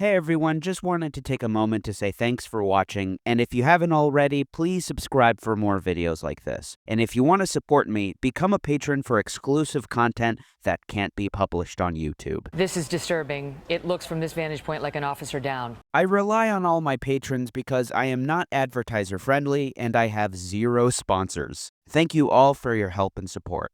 Hey everyone, just wanted to take a moment to say thanks for watching, and if you haven't already, please subscribe for more videos like this. And if you want to support me, become a patron for exclusive content that can't be published on YouTube. This is disturbing. It looks from this vantage point like an officer down. I rely on all my patrons because I am not advertiser friendly and I have zero sponsors. Thank you all for your help and support.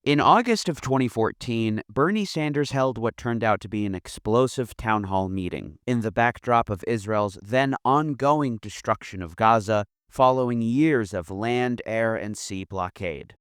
In August of 2014, Bernie Sanders held what turned out to be an explosive town hall meeting in the backdrop of Israel's then ongoing destruction of Gaza following years of land, air, and sea blockade.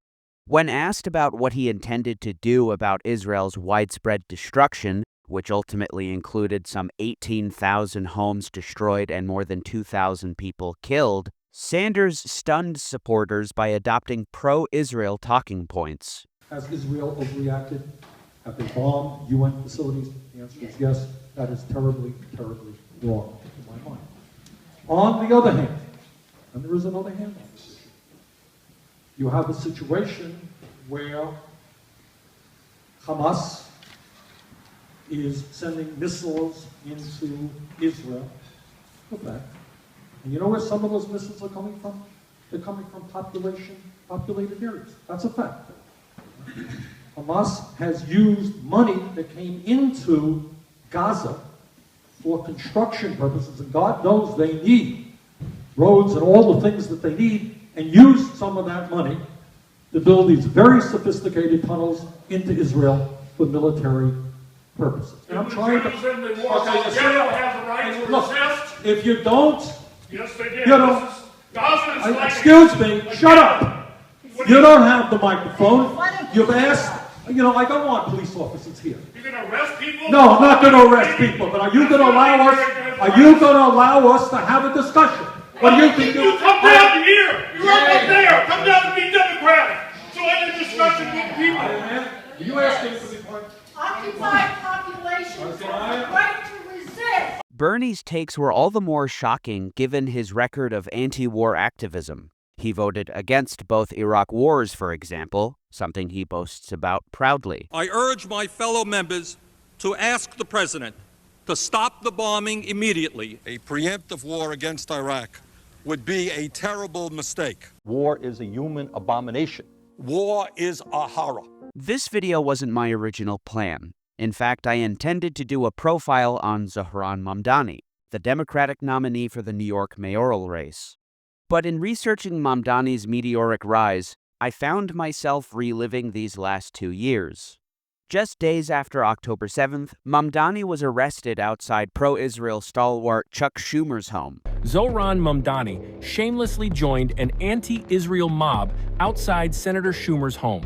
When asked about what he intended to do about Israel's widespread destruction, which ultimately included some 18,000 homes destroyed and more than 2,000 people killed, Sanders stunned supporters by adopting pro-Israel talking points. Has Israel overreacted? Have they bombed UN facilities? The answer is yes. That is terribly, terribly wrong in my mind. On the other hand, and there is another hand on this issue, you have a situation where Hamas is sending missiles into Israel. Okay. And you know where some of those missiles are coming from? They're coming from populated areas. That's a fact. Hamas has used money that came into Gaza for construction purposes, and God knows they need roads and all the things that they need, and used some of that money to build these very sophisticated tunnels into Israel for military purposes. And I'm trying to... Israel has the right to resist. If you don't... Yes, they did. You know, Gaza is like... Excuse me, shut up! You don't have the microphone. You've asked, I don't want police officers here. You're going to arrest people? No, I'm not going to arrest people, but are you going to allow us to have a discussion? What do you think? You come down here. You're up there. Come down and be democratic. So any discussion with people. Are you asking for the point? Occupied populations have the right to resist. Bernie's takes were all the more shocking given his record of anti-war activism. He voted against both Iraq wars, for example, something he boasts about proudly. I urge my fellow members to ask the president to stop the bombing immediately. A preemptive war against Iraq would be a terrible mistake. War is a human abomination. War is a horror. This video wasn't my original plan. In fact, I intended to do a profile on Zohran Mamdani, the Democratic nominee for the New York mayoral race. But in researching Mamdani's meteoric rise, I found myself reliving these last 2 years. Just days after October 7th, Mamdani was arrested outside pro-Israel stalwart Chuck Schumer's home. Zohran Mamdani shamelessly joined an anti-Israel mob outside Senator Schumer's home.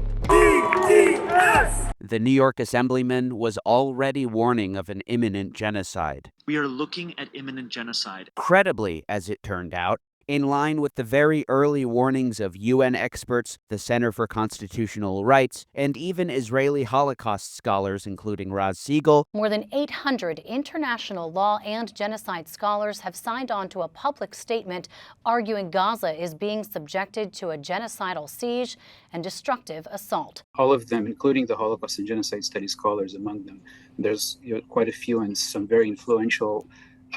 The New York assemblyman was already warning of an imminent genocide. We are looking at imminent genocide. Credibly, as it turned out, in line with the very early warnings of UN experts, the Center for Constitutional Rights, and even Israeli Holocaust scholars, including Raz Siegel. More than 800 international law and genocide scholars have signed on to a public statement arguing Gaza is being subjected to a genocidal siege and destructive assault. All of them, including the Holocaust and genocide studies scholars among them, there's quite a few and some very influential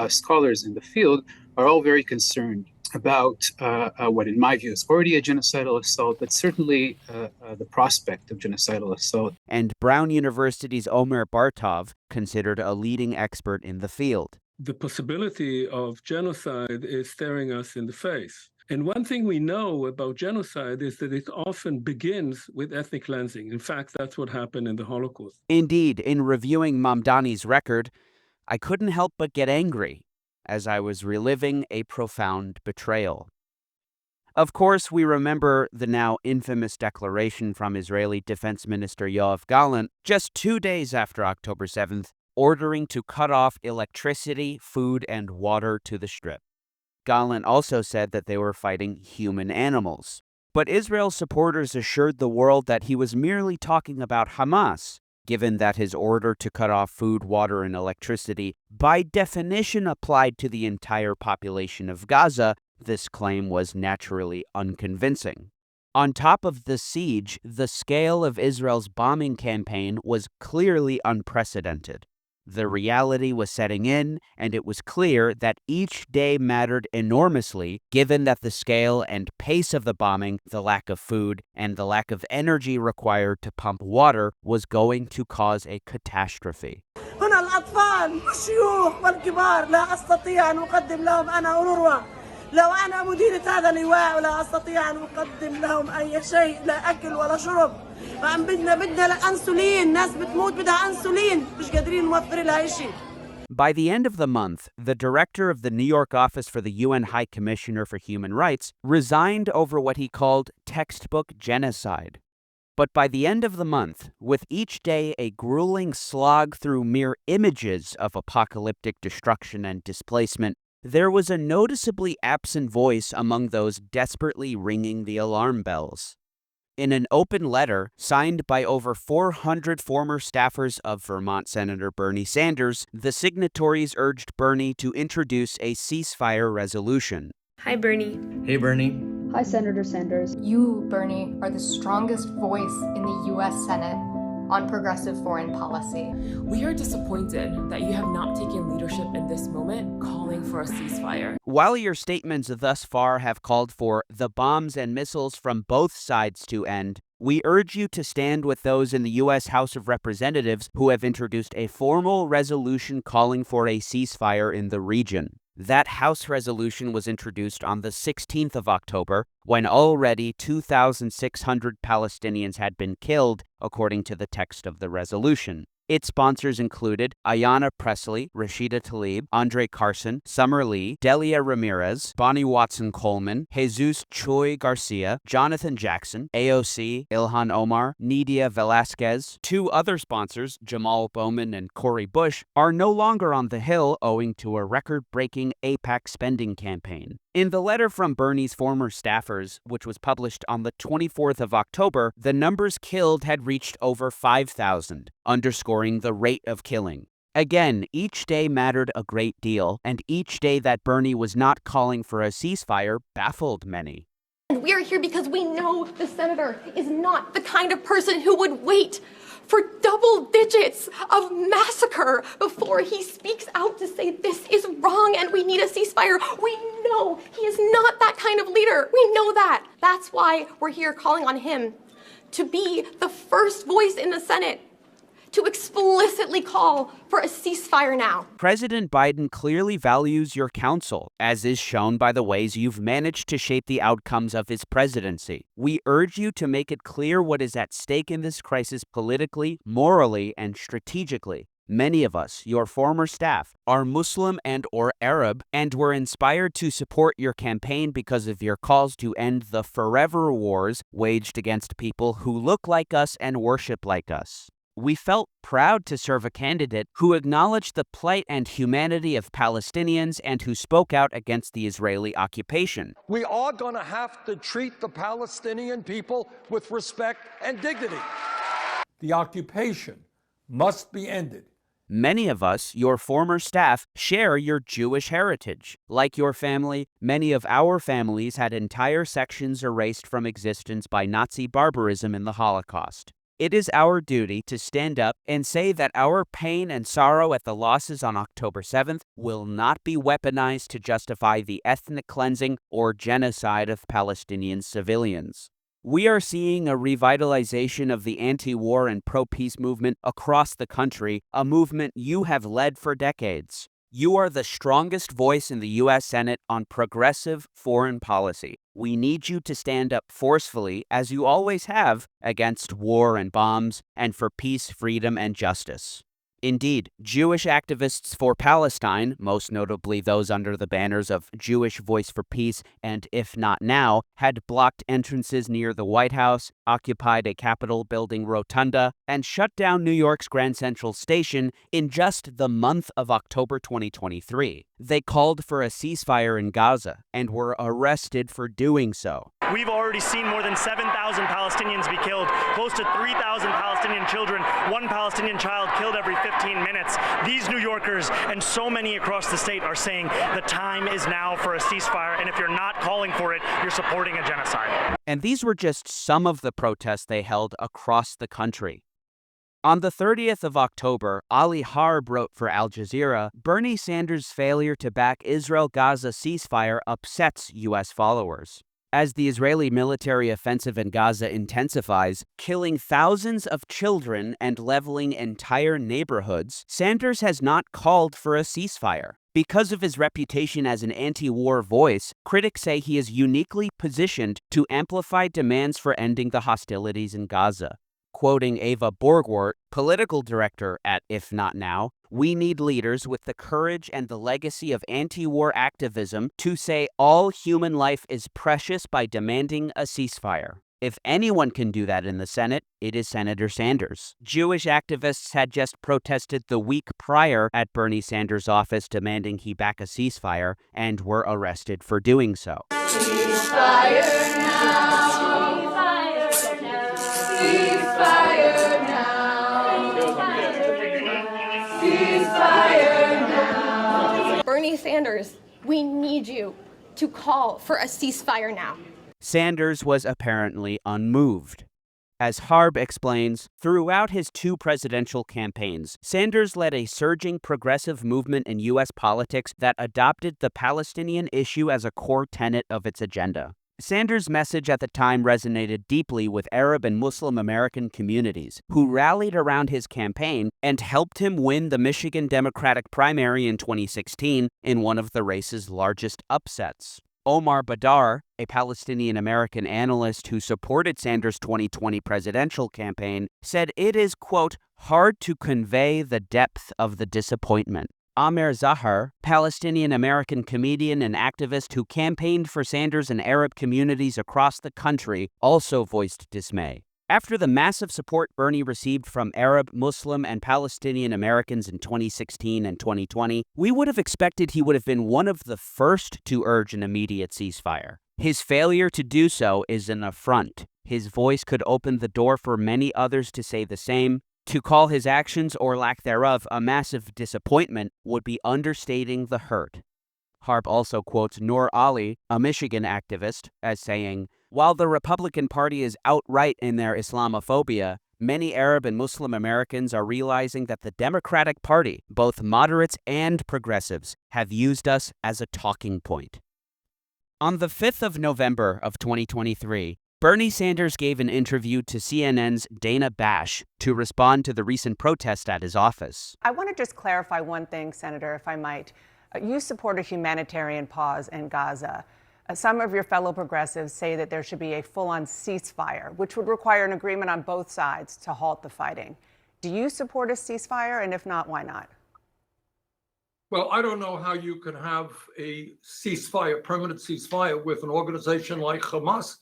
scholars in the field, are all very concerned about what, in my view, is already a genocidal assault, but certainly the prospect of genocidal assault. And Brown University's Omer Bartov, considered a leading expert in the field. The possibility of genocide is staring us in the face. And one thing we know about genocide is that it often begins with ethnic cleansing. In fact, that's what happened in the Holocaust. Indeed, in reviewing Mamdani's record, I couldn't help but get angry as I was reliving a profound betrayal. Of course, we remember the now infamous declaration from Israeli Defense Minister Yoav Gallant just 2 days after October 7th, ordering to cut off electricity, food, and water to the Strip. Gallant also said that they were fighting human animals. But Israel's supporters assured the world that he was merely talking about Hamas, given that his order to cut off food, water, and electricity by definition applied to the entire population of Gaza. This claim was naturally unconvincing. On top of the siege, the scale of Israel's bombing campaign was clearly unprecedented. The reality was setting in, and it was clear that each day mattered enormously, given that the scale and pace of the bombing, the lack of food, and the lack of energy required to pump water was going to cause a catastrophe. هنا الأطفال والشيوخ والكبار لا أستطيع أن أقدم لهم أنا أونروا لو أنا مديرة هذا اللواء ولا أستطيع أن أقدم لهم أي شيء لا أكل ولا شرب فعم بدنا أنسولين ناس بتموت بدها أنسولين مش قادرين نوفر لها شيء. By the end of the month, the director of the New York office for the UN High Commissioner for Human Rights resigned over what he called textbook genocide. But by the end of the month, with each day a grueling slog through mere images of apocalyptic destruction and displacement, there was a noticeably absent voice among those desperately ringing the alarm bells. In an open letter signed by over 400 former staffers of Vermont Senator Bernie Sanders, the signatories urged Bernie to introduce a ceasefire resolution. Hi, Bernie. Hey, Bernie. Hi, Senator Sanders. You, Bernie, are the strongest voice in the U.S. Senate on progressive foreign policy. We are disappointed that you have not taken leadership in this moment, calling for a ceasefire. While your statements thus far have called for the bombs and missiles from both sides to end, we urge you to stand with those in the U.S. House of Representatives who have introduced a formal resolution calling for a ceasefire in the region. That House resolution was introduced on the 16th of October, when already 2,600 Palestinians had been killed, according to the text of the resolution. Its sponsors included Ayanna Pressley, Rashida Tlaib, Andre Carson, Summer Lee, Delia Ramirez, Bonnie Watson-Coleman, Jesus Choi Garcia, Jonathan Jackson, AOC, Ilhan Omar, Nidia Velasquez. Two other sponsors, Jamal Bowman and Cori Bush, are no longer on the Hill owing to a record-breaking AIPAC spending campaign. In the letter from Bernie's former staffers, which was published on the 24th of October, the numbers killed had reached over 5,000, underscoring the rate of killing. Again, each day mattered a great deal, and each day that Bernie was not calling for a ceasefire baffled many. And we are here because we know the senator is not the kind of person who would wait for double digits of massacre before he speaks out to say this is wrong and we need a ceasefire. We know he is not that kind of leader. We know that. That's why we're here calling on him to be the first voice in the Senate to explicitly call for a ceasefire now. President Biden clearly values your counsel, as is shown by the ways you've managed to shape the outcomes of his presidency. We urge you to make it clear what is at stake in this crisis politically, morally, and strategically. Many of us, your former staff, are Muslim and/or Arab, and were inspired to support your campaign because of your calls to end the forever wars waged against people who look like us and worship like us. We felt proud to serve a candidate who acknowledged the plight and humanity of Palestinians and who spoke out against the Israeli occupation. We are going to have to treat the Palestinian people with respect and dignity. The occupation must be ended. Many of us, your former staff, share your Jewish heritage. Like your family, many of our families had entire sections erased from existence by Nazi barbarism in the Holocaust. It is our duty to stand up and say that our pain and sorrow at the losses on October 7th will not be weaponized to justify the ethnic cleansing or genocide of Palestinian civilians. We are seeing a revitalization of the anti-war and pro-peace movement across the country, a movement you have led for decades. You are the strongest voice in the U.S. Senate on progressive foreign policy. We need you to stand up forcefully, as you always have, against war and bombs, and for peace, freedom, and justice. Indeed, Jewish activists for Palestine, most notably those under the banners of Jewish Voice for Peace and If Not Now, had blocked entrances near the White House, occupied a Capitol building rotunda, and shut down New York's Grand Central Station in just the month of October 2023. They called for a ceasefire in Gaza and were arrested for doing so. We've already seen more than 7,000 Palestinians be killed, close to 3,000 Palestinian children, one Palestinian child killed every 15 minutes. These New Yorkers and so many across the state are saying the time is now for a ceasefire, and if you're not calling for it, you're supporting a genocide. And these were just some of the protests they held across the country. On the 30th of October, Ali Harb wrote for Al Jazeera, Bernie Sanders' failure to back Israel-Gaza ceasefire upsets U.S. followers. As the Israeli military offensive in Gaza intensifies, killing thousands of children and leveling entire neighborhoods, Sanders has not called for a ceasefire. Because of his reputation as an anti-war voice, critics say he is uniquely positioned to amplify demands for ending the hostilities in Gaza. Quoting Ava Borgwart, political director at If Not Now, "We need leaders with the courage and the legacy of anti-war activism to say all human life is precious by demanding a ceasefire. If anyone can do that in the Senate, it is Senator Sanders." Jewish activists had just protested the week prior at Bernie Sanders' office demanding he back a ceasefire and were arrested for doing so. Ceasefire now. Ceasefire now. Ceasefire now. Bernie Sanders, we need you to call for a ceasefire now. Sanders was apparently unmoved. As Harb explains, throughout his two presidential campaigns, Sanders led a surging progressive movement in U.S. politics that adopted the Palestinian issue as a core tenet of its agenda. Sanders' message at the time resonated deeply with Arab and Muslim American communities, who rallied around his campaign and helped him win the Michigan Democratic primary in 2016 in one of the race's largest upsets. Omar Badar, a Palestinian-American analyst who supported Sanders' 2020 presidential campaign, said it is, quote, hard to convey the depth of the disappointment. Amer Zahar, Palestinian-American comedian and activist who campaigned for Sanders in Arab communities across the country, also voiced dismay. After the massive support Bernie received from Arab, Muslim, and Palestinian Americans in 2016 and 2020, we would have expected he would have been one of the first to urge an immediate ceasefire. His failure to do so is an affront. His voice could open the door for many others to say the same. To call his actions or lack thereof a massive disappointment would be understating the hurt. Harb also quotes Noor Ali, a Michigan activist, as saying, "While the Republican Party is outright in their Islamophobia, many Arab and Muslim Americans are realizing that the Democratic Party, both moderates and progressives, have used us as a talking point." On the 5th of November of 2023, Bernie Sanders gave an interview to CNN's Dana Bash to respond to the recent protest at his office. I want to just clarify one thing, Senator, if I might. You support a humanitarian pause in Gaza. Some of your fellow progressives say that there should be a full-on ceasefire, which would require an agreement on both sides to halt the fighting. Do you support a ceasefire? And if not, why not? Well, I don't know how you can have a ceasefire, permanent ceasefire, with an organization like Hamas,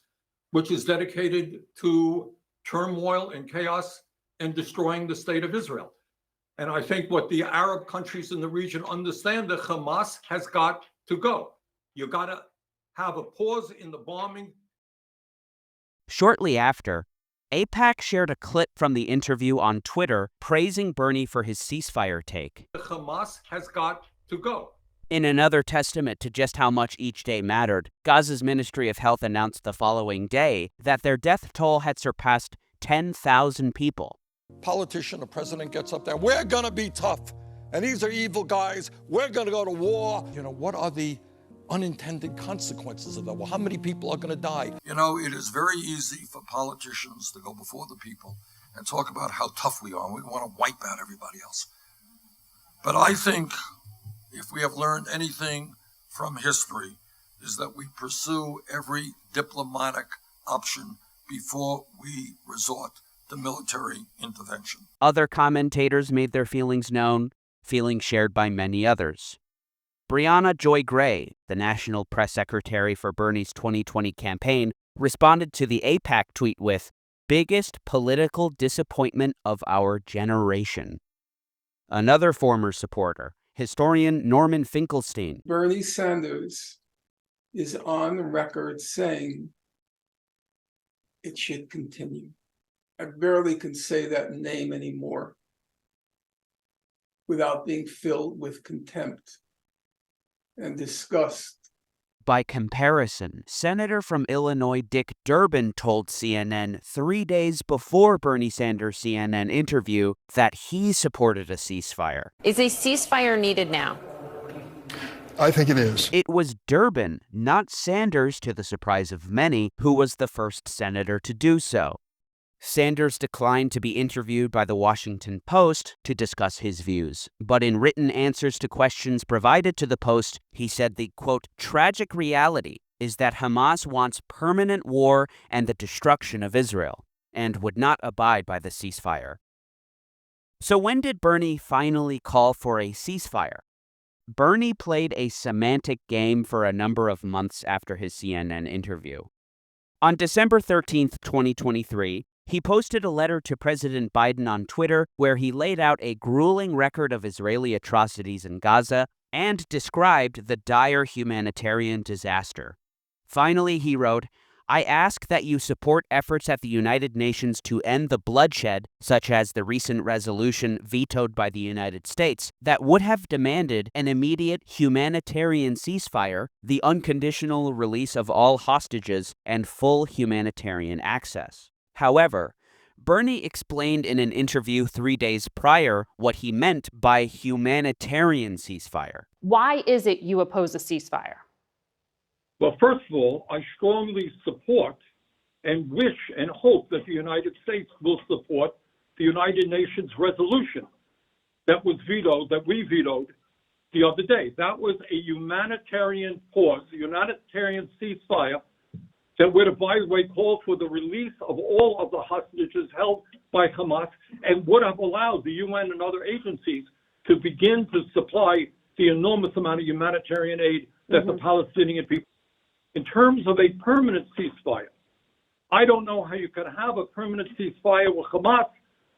which is dedicated to turmoil and chaos and destroying the state of Israel. And I think what the Arab countries in the region understand, that Hamas has got to go. You got to have a pause in the bombing. Shortly after, AIPAC shared a clip from the interview on Twitter praising Bernie for his ceasefire take. Hamas has got to go. In another testament to just how much each day mattered, Gaza's Ministry of Health announced the following day that their death toll had surpassed 10,000 people. Politician, the president gets up there, we're going to be tough, and these are evil guys, we're going to go to war. You know, what are the unintended consequences of that? Well, how many people are going to die? You know, it is very easy for politicians to go before the people and talk about how tough we are, and we want to wipe out everybody else. But I think if we have learned anything from history, is that we pursue every diplomatic option before we resort to military intervention. Other commentators made their feelings known, feelings shared by many others. Brianna Joy Gray, the national press secretary for Bernie's 2020 campaign, responded to the AIPAC tweet with, "Biggest political disappointment of our generation." Another former supporter, historian Norman Finkelstein. Bernie Sanders is on the record saying it should continue. I barely can say that name anymore without being filled with contempt and disgust By comparison, Senator from Illinois Dick Durbin told CNN 3 days before Bernie Sanders' CNN interview that he supported a ceasefire. Is a ceasefire needed now? I think it is. It was Durbin, not Sanders, to the surprise of many, who was the first senator to do so. Sanders declined to be interviewed by the Washington Post to discuss his views, but in written answers to questions provided to the Post, he said the, quote, tragic reality is that Hamas wants permanent war and the destruction of Israel, and would not abide by the ceasefire. So when did Bernie finally call for a ceasefire? Bernie played a semantic game for a number of months after his CNN interview. On December 13, 2023, he posted a letter to President Biden on Twitter where he laid out a grueling record of Israeli atrocities in Gaza and described the dire humanitarian disaster. Finally, he wrote, I ask that you support efforts at the United Nations to end the bloodshed, such as the recent resolution vetoed by the United States, that would have demanded an immediate humanitarian ceasefire, the unconditional release of all hostages, and full humanitarian access. However, Bernie explained in an interview 3 days prior what he meant by humanitarian ceasefire. Why is it you oppose a ceasefire? Well, first of all, I strongly support and wish and hope that the United States will support the United Nations resolution that was vetoed, that we vetoed the other day. That was a humanitarian pause, a humanitarian ceasefire that would have, by the way, called for the release of all of the hostages held by Hamas and would have allowed the UN and other agencies to begin to supply the enormous amount of humanitarian aid that the Palestinian people. In terms of a permanent ceasefire, I don't know how you can have a permanent ceasefire with Hamas,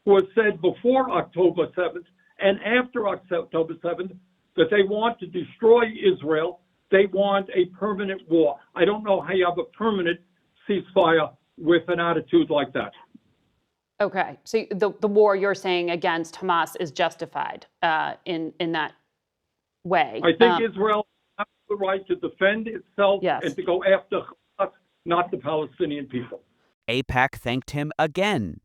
who has said before October 7th and after October 7th that they want to destroy Israel. They want a permanent war. I don't know how you have a permanent ceasefire with an attitude like that. Okay, so the war you're saying against Hamas is justified in that way. I think Israel has the right to defend itself and to go after Hamas, not the Palestinian people. AIPAC thanked him again.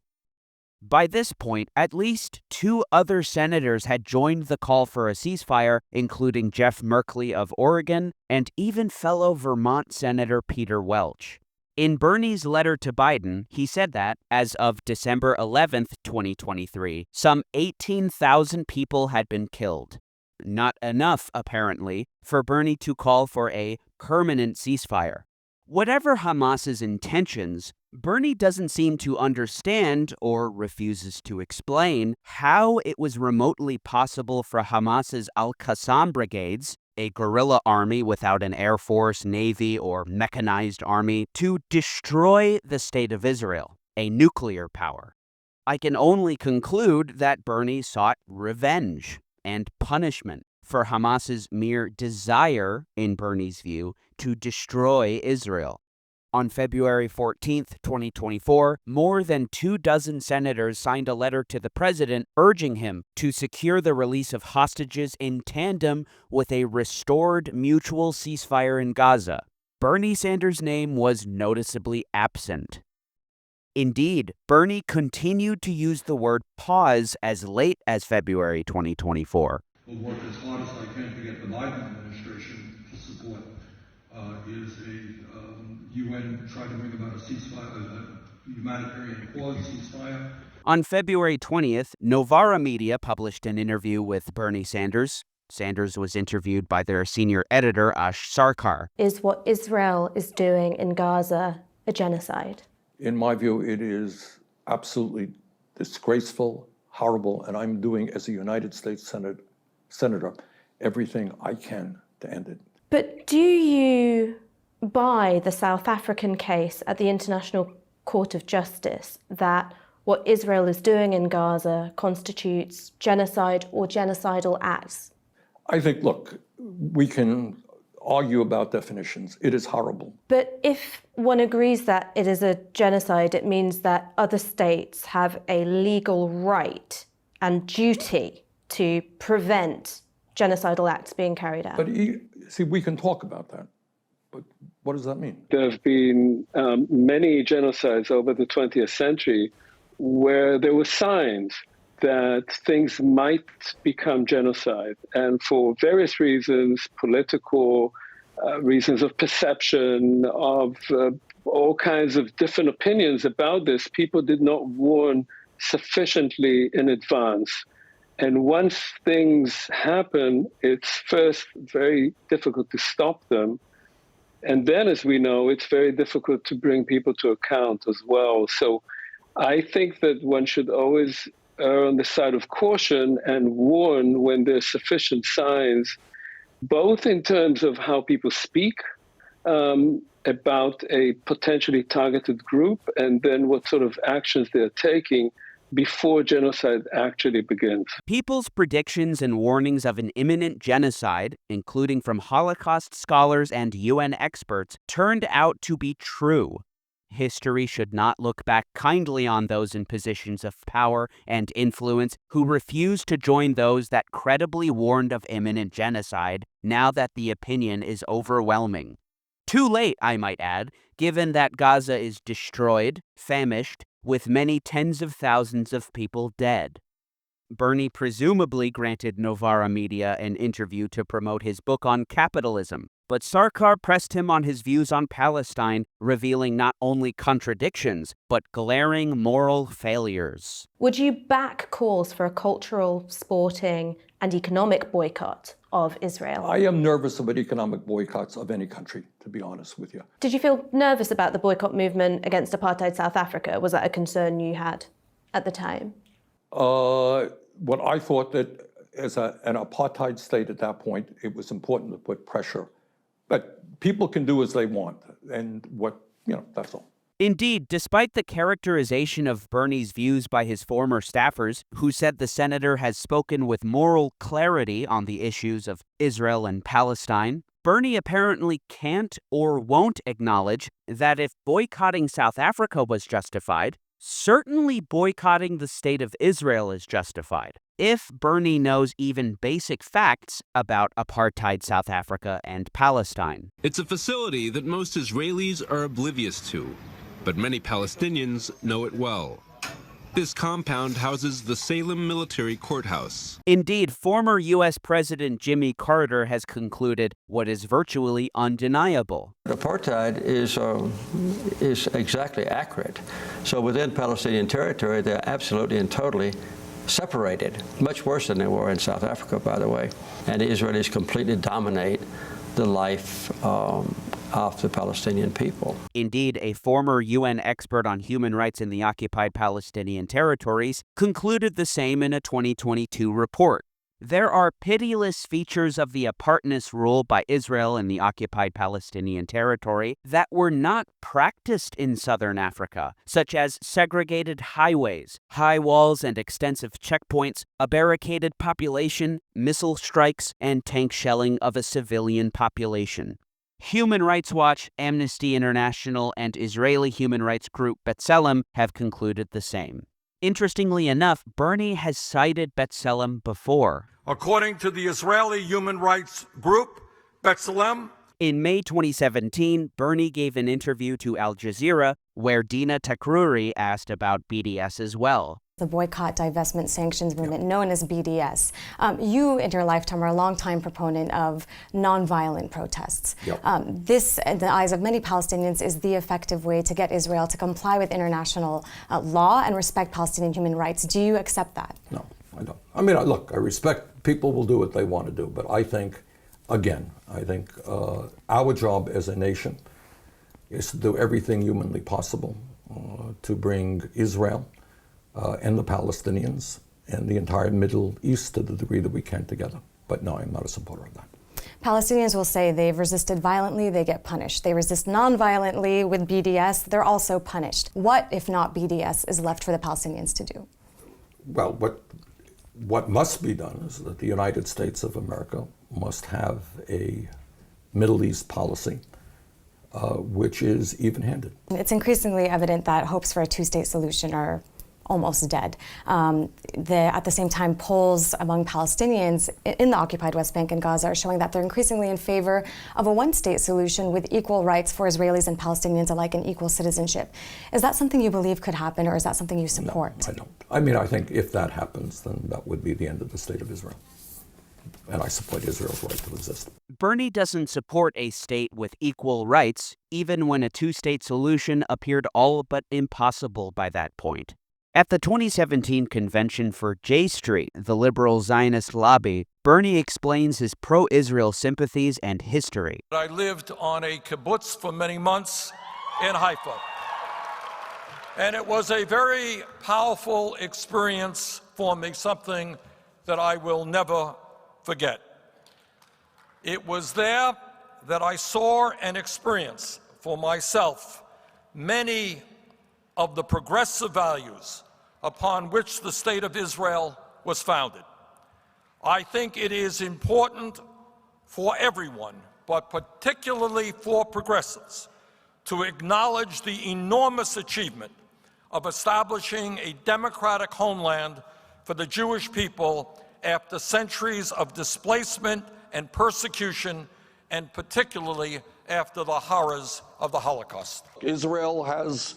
By this point, at least 2 other senators had joined the call for a ceasefire, including Jeff Merkley of Oregon and even fellow Vermont Senator Peter Welch. In Bernie's letter to Biden, he said that, as of December 11, 2023, some 18,000 people had been killed. Not enough, apparently, for Bernie to call for a permanent ceasefire. Whatever Hamas's intentions, Bernie doesn't seem to understand, or refuses to explain, how it was remotely possible for Hamas's Al-Qassam brigades, a guerrilla army without an air force, navy, or mechanized army, to destroy the state of Israel, a nuclear power. I can only conclude that Bernie sought revenge and punishment for Hamas's mere desire, in Bernie's view, to destroy Israel. On February 14, 2024, more than 24 senators signed a letter to the president urging him to secure the release of hostages in tandem with a restored mutual ceasefire in Gaza. Bernie Sanders' name was noticeably absent. Indeed, Bernie continued to use the word pause as late as February 2024. Will work as hard as I can to get the Biden administration to support is a UN try to bring about a ceasefire, a humanitarian pause ceasefire. On February 20th, Novara Media published an interview with Bernie Sanders. Sanders was interviewed by their senior editor, Ash Sarkar. Is what Israel is doing in Gaza a genocide? In my view, it is absolutely disgraceful, horrible, and I'm doing, as a United States Senator, everything I can to end it. But do you buy the South African case at the International Court of Justice that what Israel is doing in Gaza constitutes genocide or genocidal acts? I think, look, we can argue about definitions. It is horrible. But if one agrees that it is a genocide, it means that other states have a legal right and duty to prevent genocidal acts being carried out. But see, we can talk about that. What does that mean? There have been many genocides over the 20th century where there were signs that things might become genocide. And for various reasons, political reasons of perception, of all kinds of different opinions about this, people did not warn sufficiently in advance. And once things happen, it's first very difficult to stop them. And then, as we know, it's very difficult to bring people to account as well. So I think that one should always err on the side of caution and warn when there's sufficient signs, both in terms of how people speak about a potentially targeted group, and then what sort of actions they're taking before genocide actually begins. People's predictions and warnings of an imminent genocide, including from Holocaust scholars and UN experts, turned out to be true. History should not look back kindly on those in positions of power and influence who refused to join those that credibly warned of imminent genocide, now that the opinion is overwhelming. Too late, I might add, given that Gaza is destroyed, famished, with many tens of thousands of people dead. Bernie presumably granted Novara Media an interview to promote his book on capitalism, but Sarkar pressed him on his views on Palestine, revealing not only contradictions, but glaring moral failures. Would you back calls for a cultural, sporting, and economic boycott of Israel? I am nervous about economic boycotts of any country, to be honest with you. Did you feel nervous about the boycott movement against apartheid South Africa? Was that a concern you had at the time? What I thought that as an apartheid state at that point, it was important to put pressure. But people can do as they want, and that's all. Indeed, despite the characterization of Bernie's views by his former staffers, who said the senator has spoken with moral clarity on the issues of Israel and Palestine, Bernie apparently can't or won't acknowledge that if boycotting South Africa was justified, certainly boycotting the state of Israel is justified. If Bernie knows even basic facts about apartheid South Africa and Palestine. It's a facility that most Israelis are oblivious to, but many Palestinians know it well. This compound houses the Salem Military Courthouse. Indeed, former U.S. President Jimmy Carter has concluded what is virtually undeniable. Apartheid is exactly accurate. So within Palestinian territory, they're absolutely and totally separated, much worse than they were in South Africa, by the way. And the Israelis completely dominate the life of the Palestinian people. Indeed, a former UN expert on human rights in the occupied Palestinian territories concluded the same in a 2022 report. There are pitiless features of the apartheid rule by Israel in the occupied Palestinian territory that were not practiced in southern Africa, such as segregated highways, high walls and extensive checkpoints, a barricaded population, missile strikes, and tank shelling of a civilian population. Human Rights Watch, Amnesty International, and Israeli human rights group B'Tselem have concluded the same. Interestingly enough, Bernie has cited B'Tselem before. According to the Israeli human rights group, B'Tselem, in May 2017, Bernie gave an interview to Al Jazeera where Dina Takruri asked about BDS as well. The boycott, divestment, sanctions movement, known as BDS. You, in your lifetime, are a longtime proponent of nonviolent protests. This, in the eyes of many Palestinians, is the effective way to get Israel to comply with international law and respect Palestinian human rights. Do you accept that? No, I don't. I mean, look, I respect people will do what they want to do, but I think, again, our job as a nation is to do everything humanly possible to bring Israel and the Palestinians and the entire Middle East to the degree that we can together. But no, I'm not a supporter of that. Palestinians will say they've resisted violently, they get punished. They resist non-violently with BDS, they're also punished. What, if not BDS, is left for the Palestinians to do? Well, what must be done is that the United States of America must have a Middle East policy which is even-handed. It's increasingly evident that hopes for a two-state solution are almost dead. At the same time, polls among Palestinians in the occupied West Bank and Gaza are showing that they're increasingly in favor of a one-state solution with equal rights for Israelis and Palestinians alike and equal citizenship. Is that something you believe could happen, or is that something you support? No, I don't. I mean, I think if that happens, then that would be the end of the state of Israel. And I support Israel's right to exist. Bernie doesn't support a state with equal rights, even when a two-state solution appeared all but impossible by that point. At the 2017 convention for J Street, the liberal Zionist lobby, Bernie explains his pro-Israel sympathies and history. I lived on a kibbutz for many months in Haifa. And it was a very powerful experience for me, something that I will never forget. It was there that I saw and experienced for myself many of the progressive values upon which the state of Israel was founded. I think it is important for everyone, but particularly for progressives, to acknowledge the enormous achievement of establishing a democratic homeland for the Jewish people after centuries of displacement and persecution, and particularly after the horrors of the Holocaust. Israel has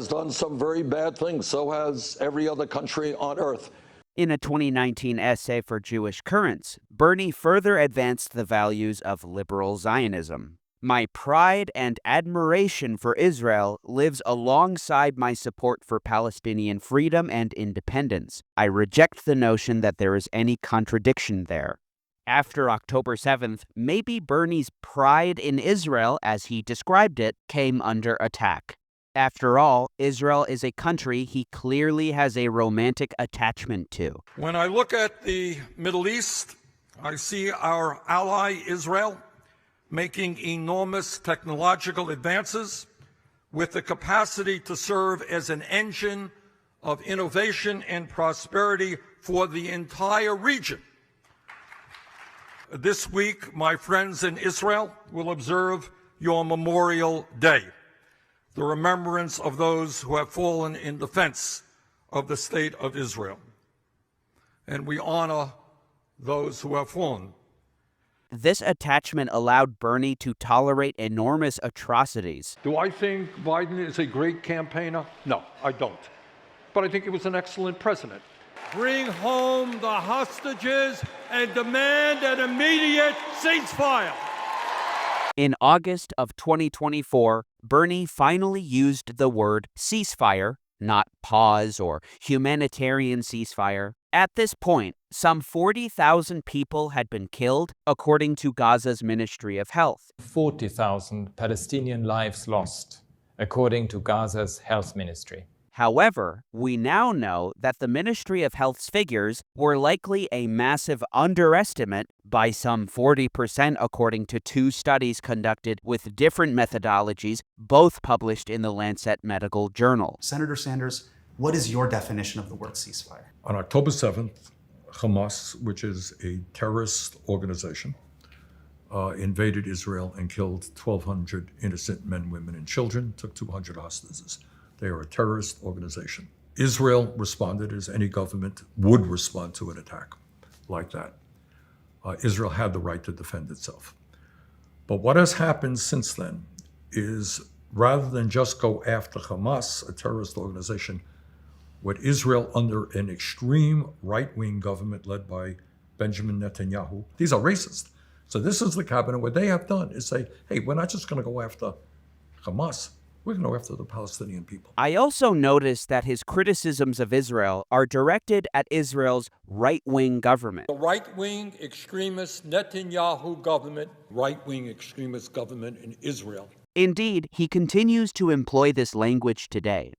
done some very bad things. So has every other country on earth. In a 2019 essay for Jewish Currents, Bernie further advanced the values of liberal Zionism. My pride and admiration for Israel lives alongside my support for Palestinian freedom and independence. I reject the notion that there is any contradiction there. After October 7th, maybe Bernie's pride in Israel, as he described it, came under attack. After all, Israel is a country he clearly has a romantic attachment to. When I look at the Middle East, I see our ally Israel making enormous technological advances with the capacity to serve as an engine of innovation and prosperity for the entire region. This week, my friends in Israel will observe your Memorial Day, the remembrance of those who have fallen in defense of the state of Israel. And we honor those who have fallen. This attachment allowed Bernie to tolerate enormous atrocities. Do I think Biden is a great campaigner? No, I don't. But I think he was an excellent president. Bring home the hostages and demand an immediate ceasefire. In August of 2024, Bernie finally used the word ceasefire, not pause or humanitarian ceasefire. At this point, some 40,000 people had been killed, according to Gaza's Ministry of Health. 40,000 Palestinian lives lost, according to Gaza's health ministry. However, we now know that the Ministry of Health's figures were likely a massive underestimate by some 40%, according to two studies conducted with different methodologies, both published in the Lancet Medical Journal. Senator Sanders, what is your definition of the word ceasefire? On October 7th, Hamas, which is a terrorist organization, invaded Israel and killed 1,200 innocent men, women, and children, took 200 hostages. They are a terrorist organization. Israel responded as any government would respond to an attack like that. Israel had the right to defend itself. But what has happened since then is, rather than just go after Hamas, a terrorist organization, what Israel, under an extreme right-wing government led by Benjamin Netanyahu, these are racist. So this is the cabinet. What they have done is say, hey, we're not just going to go after Hamas. We're going to go after the Palestinian people. I also noticed that his criticisms of Israel are directed at Israel's right-wing government. The right-wing extremist Netanyahu government, right-wing extremist government in Israel. Indeed, he continues to employ this language today.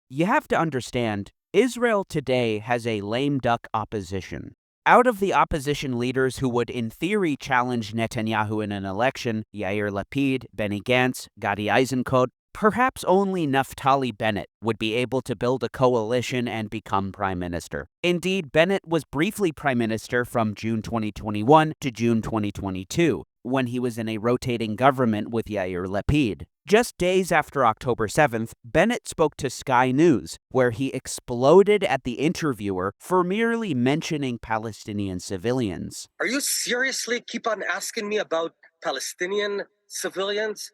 You have to understand, Israel today has a lame duck opposition. Out of the opposition leaders who would in theory challenge Netanyahu in an election, Yair Lapid, Benny Gantz, Gadi Eisenkot, perhaps only Naftali Bennett would be able to build a coalition and become prime minister. Indeed, Bennett was briefly prime minister from June 2021 to June 2022. when he was in a rotating government with Yair Lapid. Just days after October 7th, Bennett spoke to Sky News, where he exploded at the interviewer for merely mentioning Palestinian civilians. Are you seriously keep on asking me about Palestinian civilians?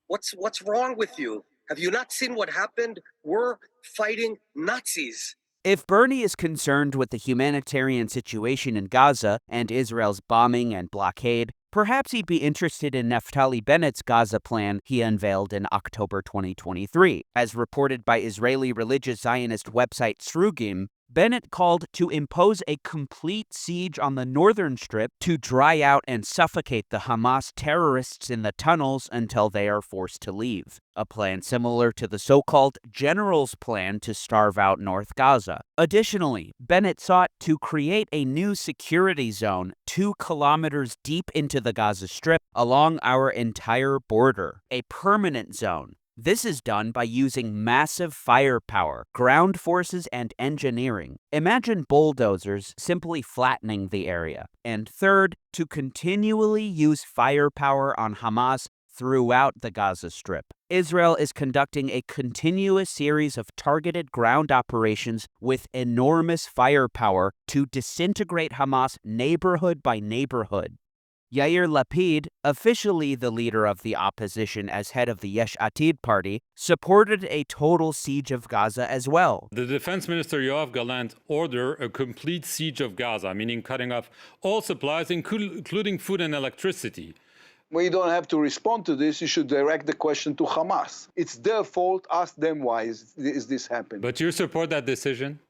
What's wrong with you? Have you not seen what happened? We're fighting Nazis. If Bernie is concerned with the humanitarian situation in Gaza and Israel's bombing and blockade, perhaps he'd be interested in Naftali Bennett's Gaza plan he unveiled in October 2023. As reported by Israeli religious Zionist website Srugim, Bennett called to impose a complete siege on the northern strip to dry out and suffocate the Hamas terrorists in the tunnels until they are forced to leave, a plan similar to the so-called General's Plan to starve out North Gaza. Additionally, Bennett sought to create a new security zone 2 kilometers deep into the Gaza Strip along our entire border, a permanent zone. This is done by using massive firepower, ground forces, and engineering. Imagine bulldozers simply flattening the area. And third, to continually use firepower on Hamas throughout the Gaza Strip. Israel is conducting a continuous series of targeted ground operations with enormous firepower to disintegrate Hamas neighborhood by neighborhood. Yair Lapid, officially the leader of the opposition as head of the Yesh Atid party, supported a total siege of Gaza as well. The Defense Minister Yoav Gallant ordered a complete siege of Gaza, meaning cutting off all supplies, including food and electricity. We don't have to respond to this. You should direct the question to Hamas. It's their fault. Ask them why is this happening. But you support that decision?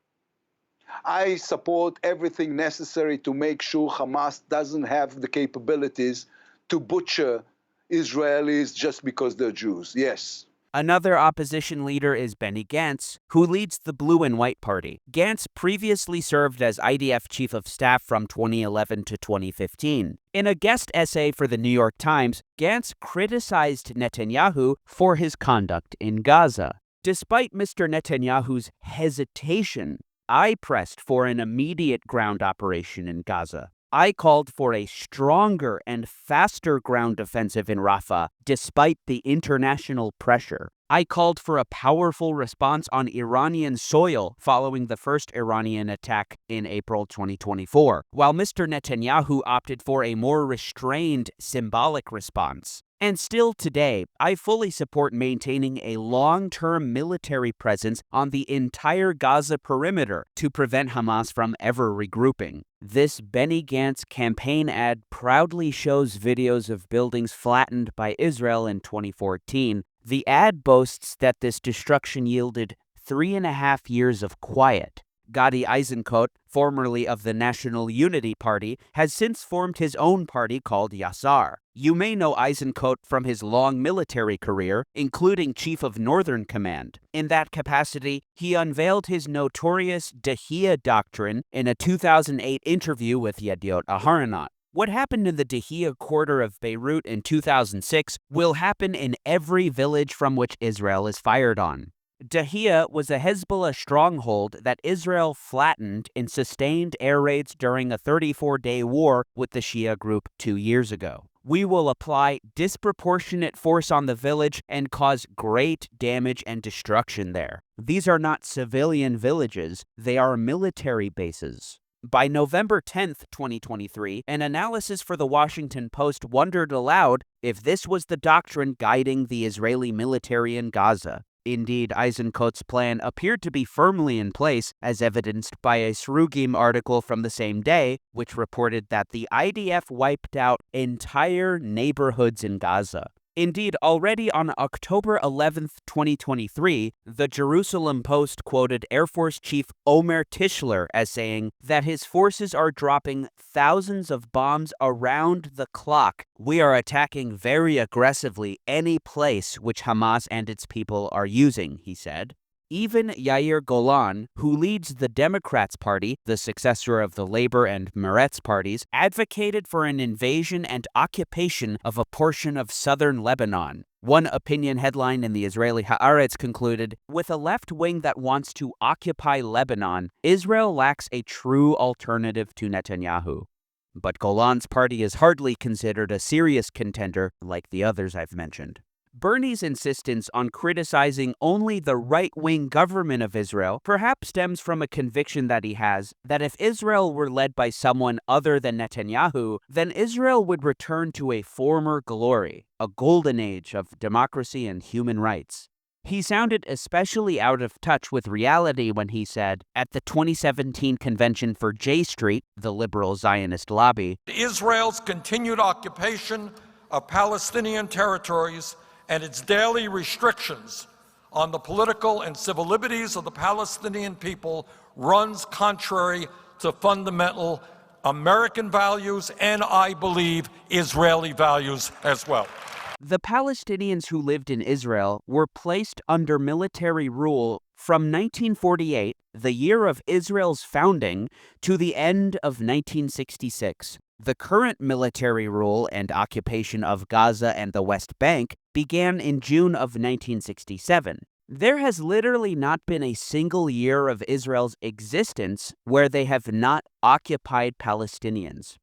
I support everything necessary to make sure Hamas doesn't have the capabilities to butcher Israelis just because they're Jews. Yes. Another opposition leader is Benny Gantz, who leads the Blue and White Party. Gantz previously served as IDF Chief of Staff from 2011 to 2015. In a guest essay for the New York Times, Gantz criticized Netanyahu for his conduct in Gaza. Despite Mr. Netanyahu's hesitation, I pressed for an immediate ground operation in Gaza. I called for a stronger and faster ground offensive in Rafah, despite the international pressure. I called for a powerful response on Iranian soil following the first Iranian attack in April 2024, while Mr. Netanyahu opted for a more restrained, symbolic response. And still today, I fully support maintaining a long-term military presence on the entire Gaza perimeter to prevent Hamas from ever regrouping. This Benny Gantz campaign ad proudly shows videos of buildings flattened by Israel in 2014. The ad boasts that this destruction yielded 3.5 years of quiet. Gadi Eisenkot, formerly of the National Unity Party, has since formed his own party called Yassar. You may know Eisenkot from his long military career, including Chief of Northern Command. In that capacity, he unveiled his notorious Dahiyya doctrine in a 2008 interview with Yediot Aharonot. What happened in the Dahiyya quarter of Beirut in 2006 will happen in every village from which Israel is fired on. Dahiyya was a Hezbollah stronghold that Israel flattened in sustained air raids during a 34-day war with the Shia group 2 years ago. We will apply disproportionate force on the village and cause great damage and destruction there. These are not civilian villages, they are military bases. By November 10, 2023, an analysis for the Washington Post wondered aloud if this was the doctrine guiding the Israeli military in Gaza. Indeed, Eisenkot's plan appeared to be firmly in place, as evidenced by a Srugim article from the same day, which reported that the IDF wiped out entire neighborhoods in Gaza. Indeed, already on October 11, 2023, the Jerusalem Post quoted Air Force Chief Omer Tischler as saying that his forces are dropping thousands of bombs around the clock. We are attacking very aggressively any place which Hamas and its people are using, he said. Even Yair Golan, who leads the Democrats Party, the successor of the Labor and Meretz parties, advocated for an invasion and occupation of a portion of southern Lebanon. One opinion headline in the Israeli Haaretz concluded, with a left wing that wants to occupy Lebanon, Israel lacks a true alternative to Netanyahu. But Golan's party is hardly considered a serious contender like the others I've mentioned. Bernie's insistence on criticizing only the right-wing government of Israel perhaps stems from a conviction that he has that if Israel were led by someone other than Netanyahu, then Israel would return to a former glory, a golden age of democracy and human rights. He sounded especially out of touch with reality when he said, at the 2017 convention for J Street, the liberal Zionist lobby, Israel's continued occupation of Palestinian territories and its daily restrictions on the political and civil liberties of the Palestinian people runs contrary to fundamental American values and, I believe, Israeli values as well. The Palestinians who lived in Israel were placed under military rule from 1948, the year of Israel's founding, to the end of 1966. The current military rule and occupation of Gaza and the West Bank began in June of 1967. There has literally not been a single year of Israel's existence where they have not occupied Palestinians.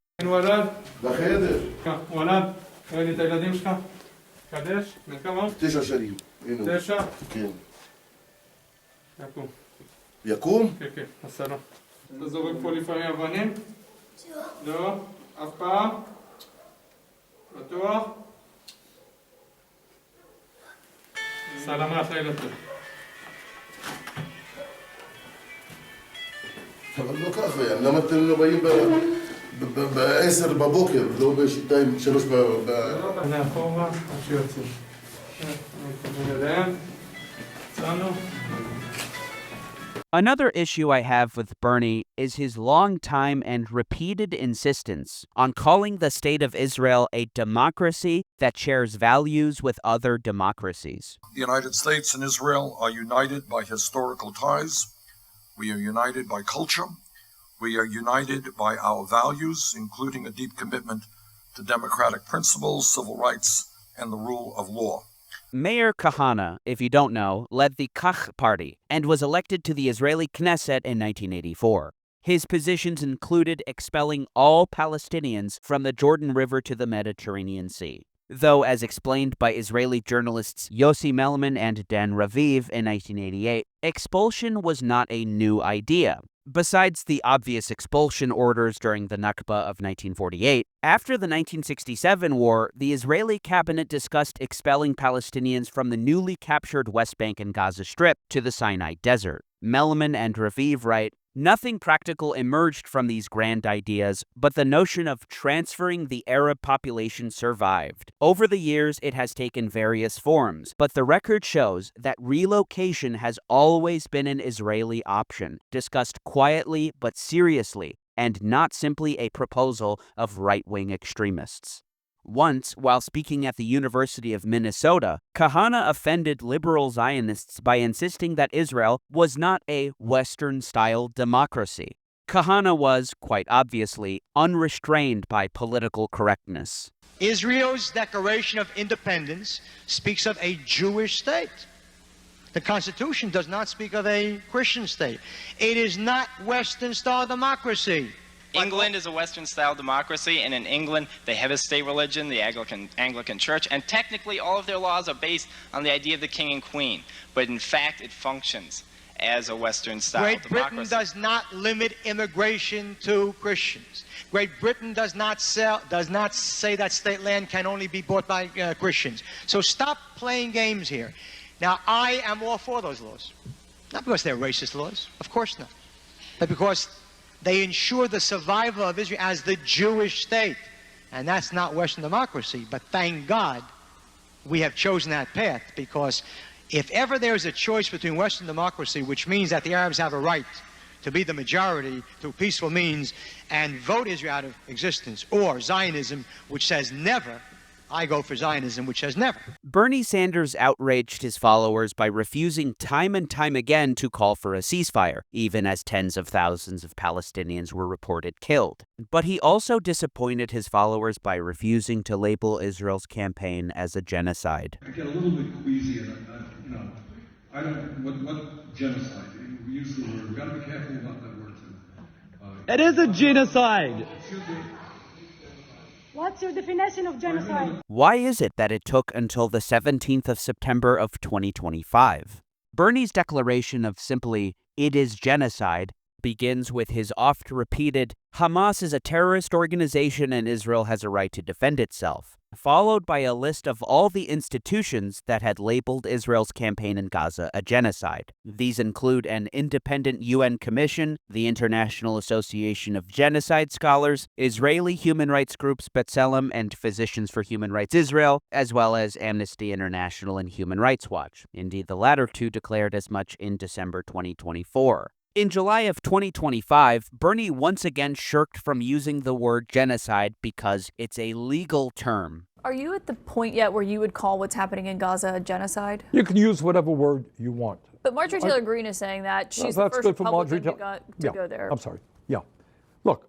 יקום? כן, כן, 10. אתה זורק פה לפעמים אבנים? לא, אף פעם? בטוח? סלמת לילה טוב. אבל לא ככה, למה אתם לא באים ב-10 בבוקר, לא בשתיים, 3 אני אחורה, עד שיוצאים. אני אליהם, צאנו. Another issue I have with Bernie is his long time and repeated insistence on calling the state of Israel a democracy that shares values with other democracies. The United States and Israel are united by historical ties. We are united by culture. We are united by our values, including a deep commitment to democratic principles, civil rights, and the rule of law. Mayor Kahane, if you don't know, led the Kach party and was elected to the Israeli Knesset in 1984. His positions included expelling all Palestinians from the Jordan River to the Mediterranean Sea. Though, as explained by Israeli journalists Yossi Melman and Dan Raviv in 1988, expulsion was not a new idea. Besides the obvious expulsion orders during the Nakba of 1948, after the 1967 war, the Israeli cabinet discussed expelling Palestinians from the newly captured West Bank and Gaza Strip to the Sinai Desert. Melman and Raviv write, nothing practical emerged from these grand ideas, but the notion of transferring the Arab population survived. Over the years, it has taken various forms, but the record shows that relocation has always been an Israeli option, discussed quietly but seriously, and not simply a proposal of right-wing extremists. Once, while speaking at the University of Minnesota, Kahane offended liberal Zionists by insisting that Israel was not a Western-style democracy. Kahane was, quite obviously, unrestrained by political correctness. Israel's Declaration of Independence speaks of a Jewish state. The Constitution does not speak of a Christian state. It is not Western-style democracy. England is a Western-style democracy, and in England they have a state religion, the Anglican Church, and technically all of their laws are based on the idea of the king and queen. But in fact, it functions as a Western-style democracy. Great Britain does not limit immigration to Christians. Great Britain does not say that state land can only be bought by Christians. So stop playing games here. Now, I am all for those laws. Not because they're racist laws, of course not, but because they ensure the survival of Israel as the Jewish state. And that's not Western democracy, but thank God we have chosen that path, because if ever there's a choice between Western democracy, which means that the Arabs have a right to be the majority through peaceful means and vote Israel out of existence, or Zionism, which says never, I go for Zionism, which says never. Bernie Sanders outraged his followers by refusing time and time again to call for a ceasefire, even as tens of thousands of Palestinians were reported killed. But he also disappointed his followers by refusing to label Israel's campaign as a genocide. I get a little bit queasy, and I don't, what genocide? We use the word, we've got to be careful about that word too. It is a genocide! Excuse me. What's your definition of genocide? Why is it that it took until the 17th of September of 2025? Bernie's declaration of simply, "It is genocide," begins with his oft-repeated, "Hamas is a terrorist organization and Israel has a right to defend itself," followed by a list of all the institutions that had labeled Israel's campaign in Gaza a genocide. These include an independent UN commission, the International Association of Genocide Scholars, Israeli human rights groups B'Tselem and Physicians for Human Rights Israel, as well as Amnesty International and Human Rights Watch. Indeed, the latter two declared as much in December 2024. In July of 2025, Bernie once again shirked from using the word genocide because it's a legal term. Are you at the point yet where you would call what's happening in Gaza a genocide? You can use whatever word you want. But Marjorie Taylor Greene is saying that she's the first Republican to go there. I'm sorry. Yeah. Look,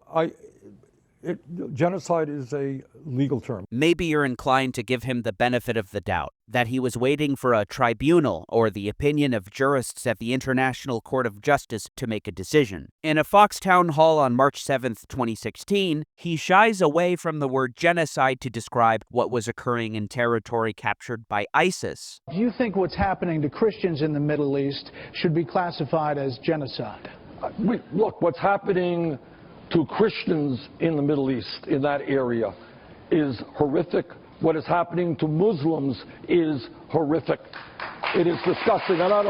genocide is a legal term. Maybe you're inclined to give him the benefit of the doubt, that he was waiting for a tribunal or the opinion of jurists at the International Court of Justice to make a decision. In a Fox town hall on March 7, 2016, he shies away from the word genocide to describe what was occurring in territory captured by ISIS. Do you think what's happening to Christians in the Middle East should be classified as genocide? Look, what's happening to Christians in the Middle East, in that area, is horrific. What is happening to Muslims is horrific. It is disgusting. And I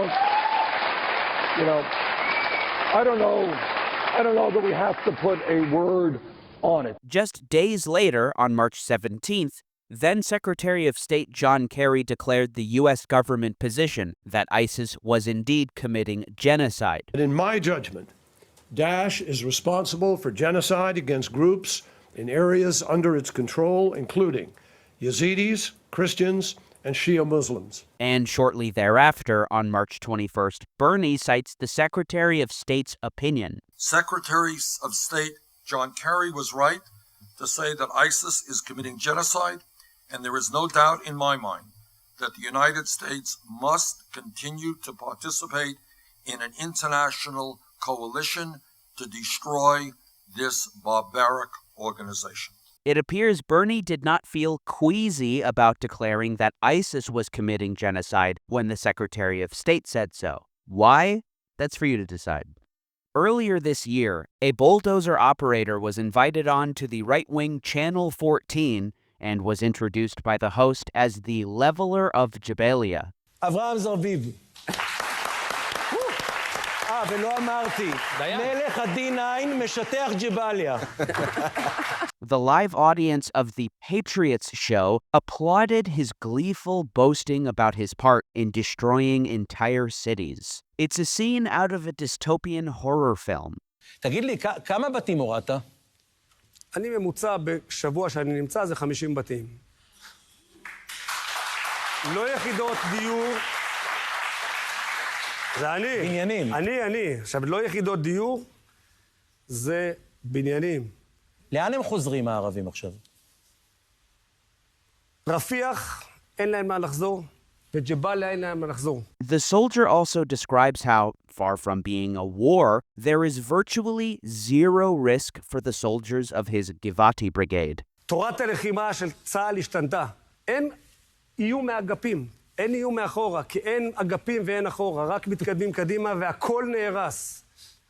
don't know that we have to put a word on it. Just days later, on March 17th, then Secretary of State John Kerry declared the U.S. government position that ISIS was indeed committing genocide. In my judgment, Daesh is responsible for genocide against groups in areas under its control, including Yazidis, Christians, and Shia Muslims. And shortly thereafter, on March 21st, Bernie cites the Secretary of State's opinion. Secretary of State John Kerry was right to say that ISIS is committing genocide, and there is no doubt in my mind that the United States must continue to participate in an international coalition to destroy this barbaric organization. It appears Bernie did not feel queasy about declaring that ISIS was committing genocide when the Secretary of State said so. Why? That's for you to decide. Earlier this year, a bulldozer operator was invited on to the right-wing Channel 14 and was introduced by the host as the Leveler of Jabalia. אברהם זרביב. ולא אמרתי, מלך ה-D9 משטח ג'באליה. The live audience of the Patriots show applauded his gleeful boasting about his part in destroying entire cities. It's a scene out of a dystopian horror film. תגיד לי, כמה בתים הורדת? אני ממוצע בשבוע שאני נמצא זה 50 בתים. לא יחידות דיור. זה אני. בניינים. אני. עכשיו, לא יחידות דיור, זה בניינים. לאן הם חוזרים הערבים עכשיו? רפיח, אין להם מה לחזור, וג'באליה אין להם מה לחזור. The soldier also describes how, far from being a war, there is virtually zero risk for the soldiers of his Givati brigade. תורת הלחימה של צה"ל השתנתה. אין איום מאגפים. אין איום מאחורה, כי אין אגפים ואין אחורה, רק מתקדמים קדימה והכל נהרס.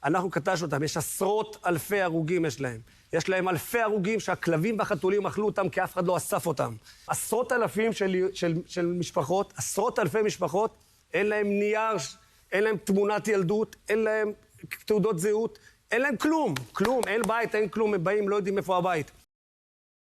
אנחנו קטשנו אותם, יש עשרות אלפי הרוגים יש להם. יש להם אלפי הרוגים שהכלבים והחתולים אכלו אותם כי אף אחד לא אסף אותם. עשרות אלפים של משפחות, עשרות אלפי משפחות, אין להם נייר, אין להם תמונת ילדות, אין להם תעודות זהות, אין להם כלום, אין בית, אין כלום, הם באים, לא יודעים איפה הבית.